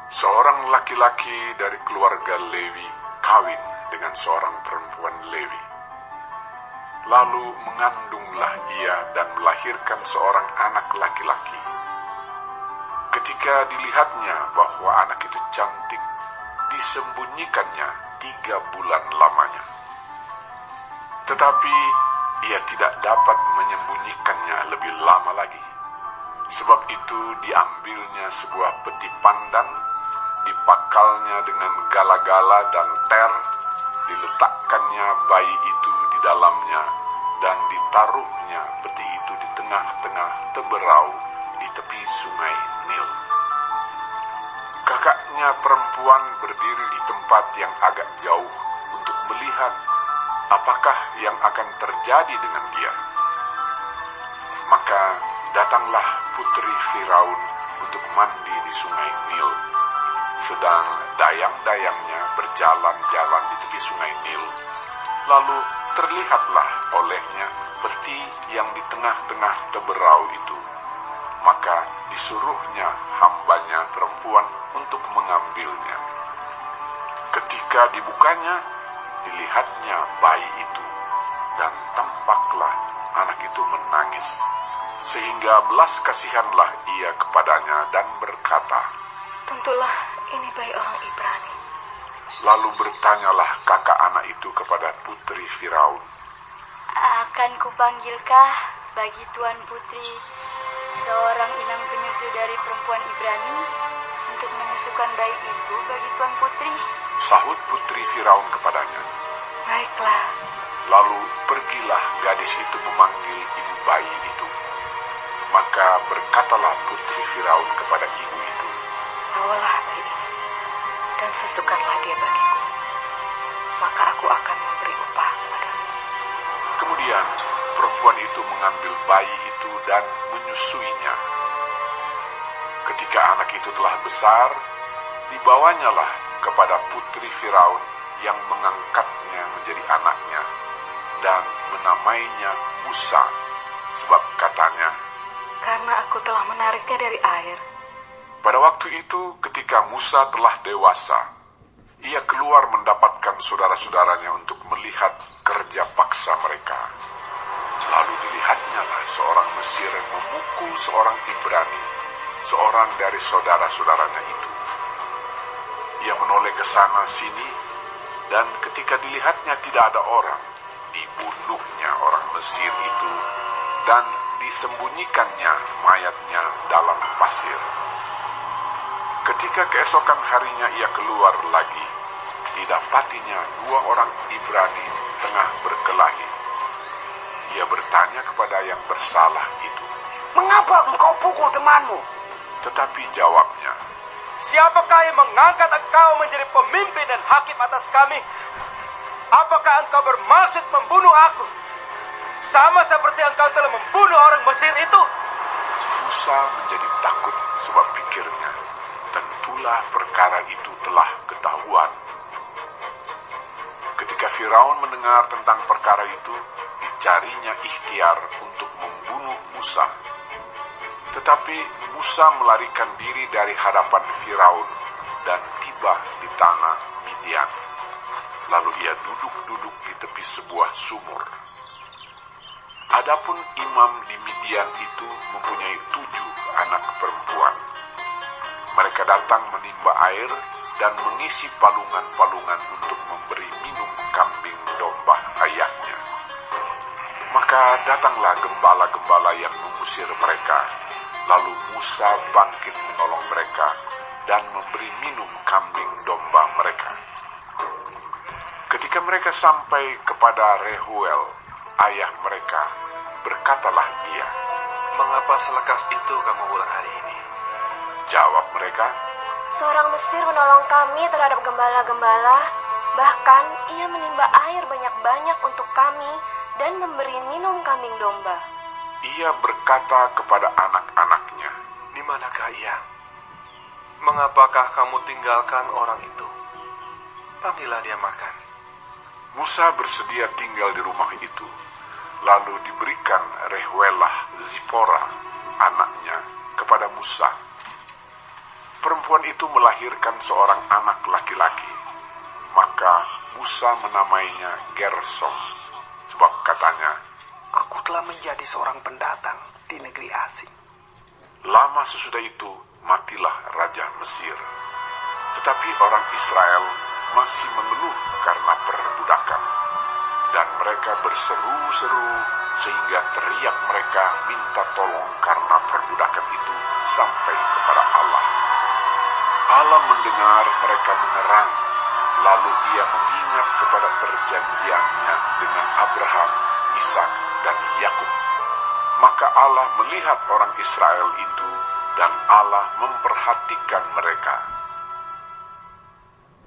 Seorang laki-laki dari keluarga Lewi kawin dengan seorang perempuan Lewi. Lalu mengandunglah ia dan melahirkan seorang anak laki-laki. Ketika dilihatnya bahwa anak itu cantik, disembunyikannya 3 bulan lamanya. Tetapi ia tidak dapat menyembunyikannya lebih lama lagi. Sebab itu diambilnya sebuah peti pandan, dipakalnya dengan gala-gala dan ter, diletakkannya bayi itu di dalamnya, dan ditaruhnya peti itu di tengah-tengah teberau di tepi sungai Nil. Kakaknya perempuan berdiri di tempat yang agak jauh untuk melihat apakah yang akan terjadi dengan dia. Maka datanglah putri Firaun untuk mandi di sungai Nil. Sedang dayang-dayangnya berjalan-jalan di tepi sungai Nil, lalu terlihatlah olehnya peti yang di tengah-tengah teberau itu. Maka disuruhnya hambanya perempuan untuk mengambilnya. Ketika dibukanya, dilihatnya bayi itu, dan tampaklah anak itu menangis, sehingga belas kasihanlah ia kepadanya dan berkata, "Tentulah ini bayi orang Ibrani." Lalu bertanyalah kakak anak itu kepada putri Firaun, "Akan kupanggilkah bagi Tuan Putri seorang inang penyusu dari perempuan Ibrani untuk menyusukan bayi itu bagi Tuan Putri?" Sahut putri Firaun kepadanya. "Baiklah." Lalu pergilah gadis itu memanggil ibu bayi itu. Maka berkatalah putri Firaun kepada ibu itu, "Bawalah bayi ini dan susukanlah dia bagiku, maka aku akan memberi upah kepadamu." Kemudian perempuan itu mengambil bayi itu dan menyusuinya. Ketika anak itu telah besar, dibawanyalah kepada putri Firaun yang mengangkatnya menjadi anaknya dan menamainya Musa, sebab katanya, "Karena aku telah menariknya dari air." pada waktu itu ketika Musa telah dewasa, ia keluar mendapatkan saudara-saudaranya untuk melihat kerja paksa mereka. Lalu dilihatnyalah seorang Mesir yang memukul seorang Ibrani, seorang dari saudara-saudaranya itu. Ia menoleh ke sana sini, dan ketika dilihatnya tidak ada orang, dibunuhnya orang Mesir itu, dan disembunyikannya mayatnya dalam pasir. Ketika keesokan harinya ia keluar lagi, didapatinya 2 orang Ibrani tengah berkelahi. Ia bertanya kepada yang bersalah itu, "Mengapa engkau pukul temanmu?" Tetapi jawabnya, "Siapakah yang mengangkat engkau menjadi pemimpin dan hakim atas kami? Apakah engkau bermaksud membunuh aku, sama seperti engkau telah membunuh orang Mesir itu?" Musa menjadi takut sebab pikirnya, tentulah perkara itu telah ketahuan. Ketika Firaun mendengar tentang perkara itu, dicarinya ikhtiar untuk membunuh Musa. Tetapi Musa melarikan diri dari hadapan Firaun dan tiba di tanah Midian. Lalu ia duduk-duduk di tepi sebuah sumur. Adapun imam di Midian itu mempunyai 7 anak perempuan. Mereka datang menimba air dan mengisi palungan-palungan untuk memberi minum kambing domba ayahnya. Maka datanglah gembala-gembala yang mengusir mereka. Lalu Musa bangkit menolong mereka dan memberi minum kambing domba mereka. Ketika mereka sampai kepada Rehuel, ayah mereka, berkatalah dia, "Mengapa selekas itu kamu pulang hari ini?" Jawab mereka, "Seorang Mesir menolong kami terhadap gembala-gembala, bahkan ia menimba air banyak-banyak untuk kami dan memberi minum kambing domba." Ia berkata kepada anak-anaknya, "Di manakah ia? Mengapakah kamu tinggalkan orang itu? Panggillah dia makan." Musa bersedia tinggal di rumah itu. Lalu diberikan Rehuelah Zipora, anaknya, kepada Musa. perempuan itu melahirkan seorang anak laki-laki. Maka Musa menamainya Gersom, sebab katanya, Aku telah menjadi seorang pendatang di negeri asing. lama sesudah itu matilah Raja Mesir. Tetapi orang Israel masih mengeluh karena perbudakan. Dan mereka berseru-seru sehingga teriak mereka minta tolong karena perbudakan itu sampai kepada Allah. Allah mendengar mereka menerang, lalu ia mengingat kepada perjanjiannya dengan Abraham, Ishak, dan Yakub. Maka Allah melihat orang Israel itu, dan Allah memperhatikan mereka.